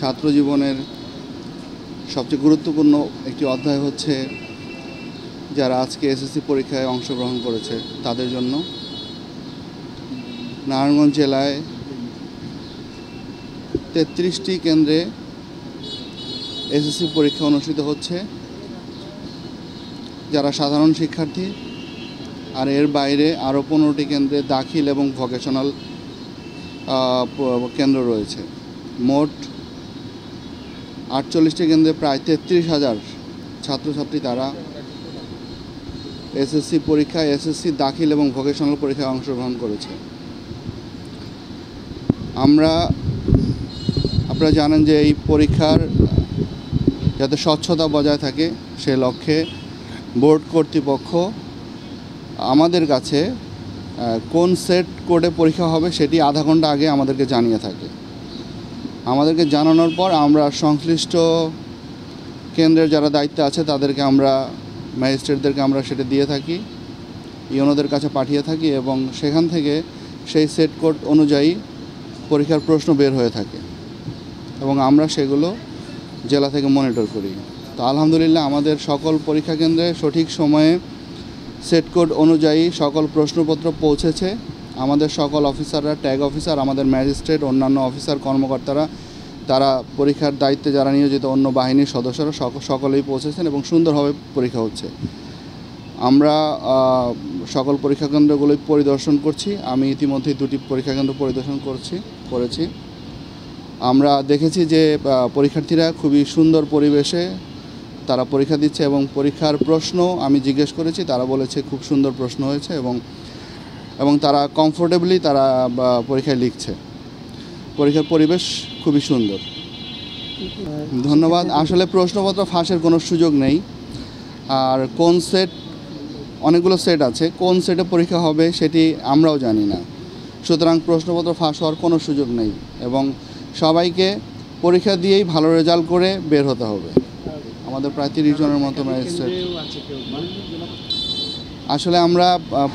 ছাত্র জীবনের সবচেয়ে গুরুত্বপূর্ণ একটি অধ্যায় হচ্ছে যারা আজকে এসএসসি পরীক্ষায় অংশগ্রহণ করেছে তাদের জন্য। নারায়ণগঞ্জ জেলায় 33টি কেন্দ্রে এসএসসি পরীক্ষা অনুষ্ঠিত হচ্ছে যারা সাধারণ শিক্ষার্থী, আর এর বাইরে আরও 15টি কেন্দ্রে দাখিল এবং ভোকেশনাল কেন্দ্র রয়েছে। মোট 48টি কেন্দ্রে প্রায় 33,000 ছাত্রছাত্রী তারা এসএসসি পরীক্ষায় এসএসসি দাখিল এবং ভোকেশনাল পরীক্ষায় অংশগ্রহণ করেছে। আপনারা জানেন যে এই পরীক্ষার যাতে স্বচ্ছতা বজায় থাকে সে লক্ষ্যে বোর্ড কর্তৃপক্ষ আমাদের কাছে কোন সেট কোডে পরীক্ষা হবে সেটি আধা ঘন্টা আগে আমাদেরকে জানিয়ে থাকে। আমাদেরকে জানানোর পর আমরা সংশ্লিষ্ট কেন্দ্রের যারা দায়িত্বে আছে তাদেরকে ম্যাজিস্ট্রেটদেরকে আমরা সেটা দিয়ে থাকি, ইউনোদের কাছে পাঠিয়ে থাকি এবং সেখান থেকে সেই সেট কোড অনুযায়ী পরীক্ষার প্রশ্ন বের হয়ে থাকে এবং আমরা সেগুলো জেলা থেকে মনিটর করি। তো আলহামদুলিল্লাহ আমাদের সকল পরীক্ষা কেন্দ্রে সঠিক সময়ে সেট কোড অনুযায়ী সকল প্রশ্নপত্র পৌঁছেছে। আমাদের সকল অফিসাররা, ট্যাগ অফিসার, আমাদের ম্যাজিস্ট্রেট, অন্যান্য অফিসার কর্মকর্তারা, তারা পরীক্ষার দায়িত্বে যারা নিয়োজিত অন্য বাহিনীর সদস্যরা সকলেই পৌঁছেছেন এবং সুন্দরভাবে পরীক্ষা হচ্ছে। আমরা সকল পরীক্ষা কেন্দ্রগুলোই পরিদর্শন করছি। আমি ইতিমধ্যেই 2টি পরীক্ষা কেন্দ্র পরিদর্শন করেছি। আমরা দেখেছি যে পরীক্ষার্থীরা খুবই সুন্দর পরিবেশে তারা পরীক্ষা দিচ্ছে এবং পরীক্ষার প্রশ্ন আমি জিজ্ঞেস করেছি, তারা বলেছে খুব সুন্দর প্রশ্ন হয়েছে এবং তারা কমফোর্টেবলি তারা পরীক্ষায় লিখছে। পরীক্ষার পরিবেশ খুবই সুন্দর। ধন্যবাদ। আসলে প্রশ্নপত্র ফাঁসের কোনো সুযোগ নেই। আর কোন সেট, অনেকগুলো সেট আছে, কোন সেটে পরীক্ষা হবে সেটি আমরাও জানি না। সুতরাং প্রশ্নপত্র ফাঁস হওয়ার কোনো সুযোগ নেই এবং সবাইকে পরীক্ষা দিয়েই ভালো রেজাল্ট করে বের হতে হবে। আমাদের প্রায় 30 জনের মতো ম্যাজিস্ট্রেট। আসলে আমরা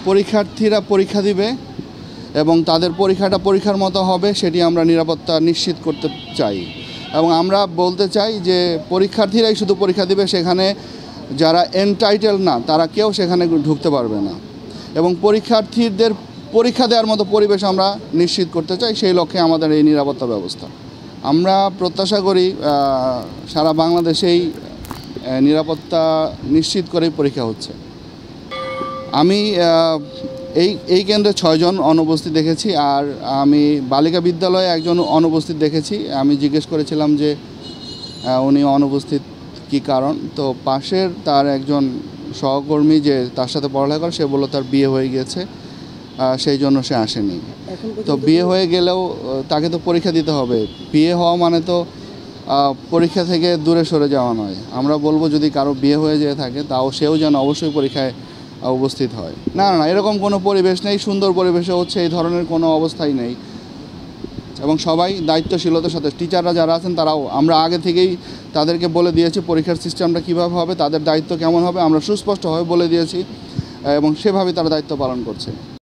পরীক্ষার্থীরা পরীক্ষা দিবে এবং তাদের পরীক্ষাটা পরীক্ষার মতো হবে সেটি আমরা নিরাপত্তা নিশ্চিত করতে চাই এবং আমরা বলতে চাই যে পরীক্ষার্থীরাই শুধু পরীক্ষা দিবে, সেখানে যারা এনটাইটেল না তারা কেউ সেখানে ঢুকতে পারবে না এবং পরীক্ষার্থীদের পরীক্ষা দেওয়ার মতো পরিবেশ আমরা নিশ্চিত করতে চাই। সেই লক্ষ্যে আমাদের এই নিরাপত্তা ব্যবস্থা। আমরা প্রত্যাশা করি সারা বাংলাদেশেই নিরাপত্তা নিশ্চিত করেই পরীক্ষা হচ্ছে। আমি এই কেন্দ্রে 6 জন অনুপস্থিত দেখেছি, আর আমি বালিকা বিদ্যালয়ে একজন অনুপস্থিত দেখেছি। আমি জিজ্ঞেস করেছিলাম যে উনি অনুপস্থিত কী কারণ, তো পাশের তার একজন সহকর্মী যে তার সাথে পড়ালেখা করে সে বলল তার বিয়ে হয়ে গিয়েছে, সেই জন্য সে আসেনি। তো বিয়ে হয়ে গেলেও তাকে তো পরীক্ষা দিতে হবে। বিয়ে হওয়া মানে তো পরীক্ষা থেকে দূরে সরে যাওয়া নয়। আমরা বলবো যদি কারো বিয়ে হয়ে যেয়ে থাকে তাও সেও যেন অবশ্যই পরীক্ষায় উপস্থিত হয়। না, এরকম কোনো পরিবেশ নেই। সুন্দর পরিবেশে হচ্ছে, এই ধরনের কোনো অবস্থাই নেই এবং সবাই দায়িত্বশীলতার সাথে, টিচাররা যারা আছেন তারাও, আমরা আগে থেকেই তাদেরকে বলে দিয়েছি পরীক্ষার সিস্টেমটা কীভাবে হবে, তাদের দায়িত্ব কেমন হবে আমরা সুস্পষ্টভাবে বলে দিয়েছি এবং সেভাবেই তারা দায়িত্ব পালন করছে।